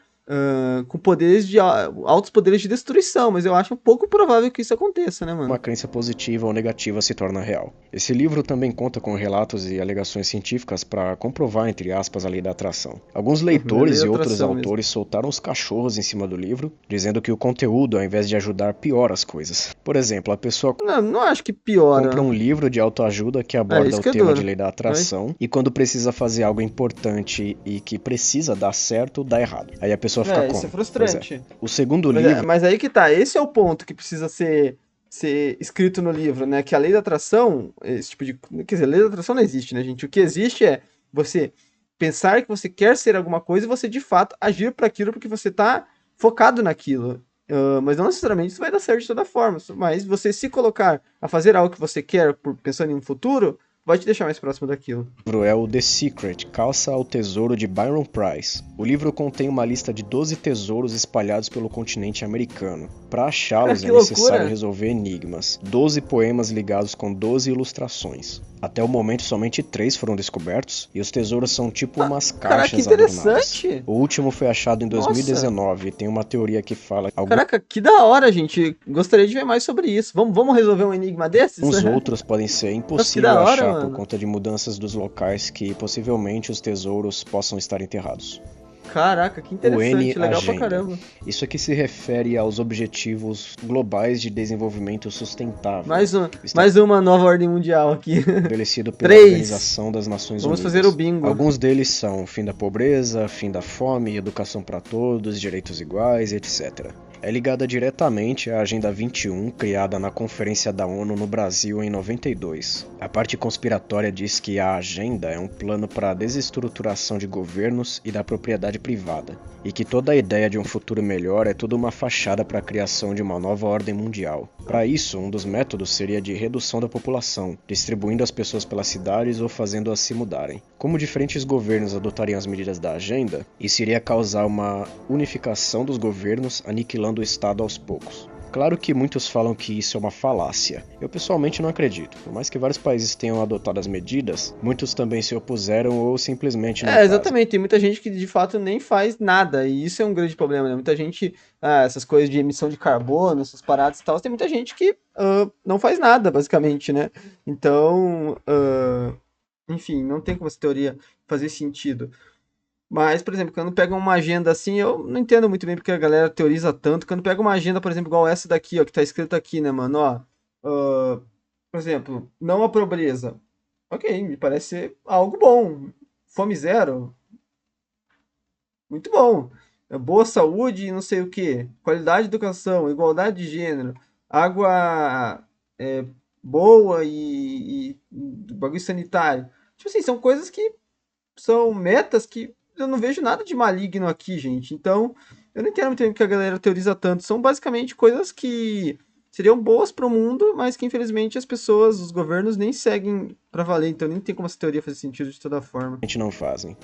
poderes de altos poderes de destruição, mas eu acho um pouco provável que isso aconteça, né, Uma mano? crença positiva ou negativa se torna real. Esse livro também conta com relatos e alegações científicas para comprovar, entre aspas, a lei da atração. Alguns É lei leitores da e outros atração mesmo. autores soltaram os cachorros em cima do livro, dizendo que o conteúdo, ao invés de ajudar, piora as coisas. Por exemplo, a pessoa Não, não acho que compra piora. um livro de autoajuda que É, aborda isso o que é tema de duro. lei da Mas, atração e quando precisa fazer algo importante e que precisa dar certo, dá errado. Aí a pessoa fica isso é como? Pois é. frustrante. O segundo Mas, livro mas aí que tá, esse é o ponto que precisa ser escrito no livro, né? Que a lei da atração, esse tipo de. Quer dizer, a lei da atração não existe, né, gente? O que existe é você pensar que você quer ser alguma coisa e você de fato agir para aquilo porque você tá focado naquilo. Mas não necessariamente isso vai dar certo de toda forma. Mas você se colocar a fazer algo que você quer pensando em um futuro, vai te deixar mais próximo daquilo. livro é o The Secret, Caça ao Tesouro de Byron Price. O livro contém uma lista de 12 tesouros espalhados pelo continente americano. Para Cara, achá-los que é necessário loucura! resolver enigmas. 12 poemas ligados com 12 ilustrações. Até o momento, somente 3 foram descobertos, e os tesouros são tipo umas Caraca, que caixas adornadas. interessante! O último foi achado em Nossa! 2019 e tem uma teoria que fala que Caraca, que da hora, gente. Gostaria de ver mais sobre isso. Vamos resolver um enigma desses? alguns outros podem ser Nossa, que impossível da hora, achar por mano. conta de mudanças dos locais que possivelmente os tesouros possam estar enterrados. Caraca, que O N interessante. Legal pra Agenda. caramba. Isso aqui se refere aos Objetivos Globais de Desenvolvimento Sustentável, Mais uma nova ordem mundial aqui. estabelecido pela Três. Organização das Nações Vamos fazer o Unidas. bingo. Alguns deles são fim da pobreza, fim da fome, educação para todos, direitos iguais, etc. É ligada diretamente à Agenda 21, criada na Conferência da ONU no Brasil em 92. A parte conspiratória diz que a agenda é um plano para a desestruturação de governos e da propriedade privada, e que toda a ideia de um futuro melhor é tudo uma fachada para a criação de uma nova ordem mundial. Para isso, um dos métodos seria de redução da população, distribuindo as pessoas pelas cidades ou fazendo-as se mudarem. Como diferentes governos adotariam as medidas da agenda, isso iria causar uma unificação dos governos, aniquilando o Estado aos poucos. Claro que muitos falam que isso é uma falácia. Eu pessoalmente não acredito. Por mais que vários países tenham adotado as medidas, muitos também se opuseram ou simplesmente não fazem. Exatamente. Tem muita gente que de fato nem faz nada. E isso é um grande problema, né? Muita gente, essas coisas de emissão de carbono, essas paradas e tal, tem muita gente que não faz nada, basicamente, né? Então, enfim, não tem como essa teoria fazer sentido. Mas, por exemplo, quando pega uma agenda assim, eu não entendo muito bem porque a galera teoriza tanto. Quando pega uma agenda, por exemplo, igual essa daqui, ó, que tá escrito aqui, né, mano, ó. Por exemplo, não a pobreza. Ok, me parece ser algo bom. Fome zero, muito bom. Boa saúde e não sei o que. Qualidade de educação, igualdade de gênero, água é, boa e bagulho sanitário. Tipo assim, são coisas que são metas que eu não vejo nada de maligno aqui, gente. Então, eu não entendo muito bem porque a galera teoriza tanto. São basicamente coisas que seriam boas para o mundo, mas que infelizmente as pessoas, os governos nem seguem para valer. Então, nem tem como essa teoria fazer sentido de toda forma. A gente não fazem.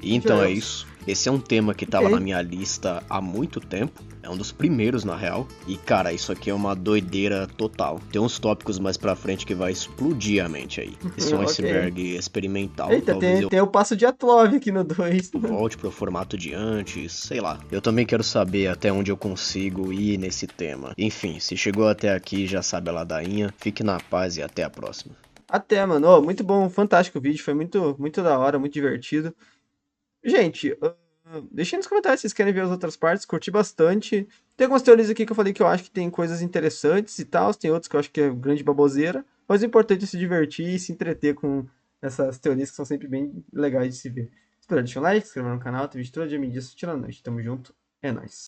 E Já então é é os. isso. Esse é um tema que Ok. tava na minha lista há muito tempo. É um dos primeiros, na real. E, cara, isso aqui é uma doideira total. Tem uns tópicos mais pra frente que vai explodir a mente aí. Esse é um Ok. iceberg experimental. Eita, Talvez eu tem o passo de Atlov aqui no 2. volte pro formato de antes, sei lá. Eu também quero saber até onde eu consigo ir nesse tema. Enfim, se chegou até aqui, já sabe a ladainha. Fique na paz e até a próxima. Até, mano. Ô, muito bom, fantástico o vídeo. Foi muito da hora, muito divertido. Gente, deixem nos comentários se vocês querem ver as outras partes. Curti bastante. Tem algumas teorias aqui que eu falei que eu acho que tem coisas interessantes e tal. Tem outras que eu acho que é grande baboseira. Mas o importante é se divertir e se entreter com essas teorias que são sempre bem legais de se ver. Espero deixar um like, se inscrever no canal. Tem vídeo todo dia, me disso, tirando noite. Tamo junto. É nóis.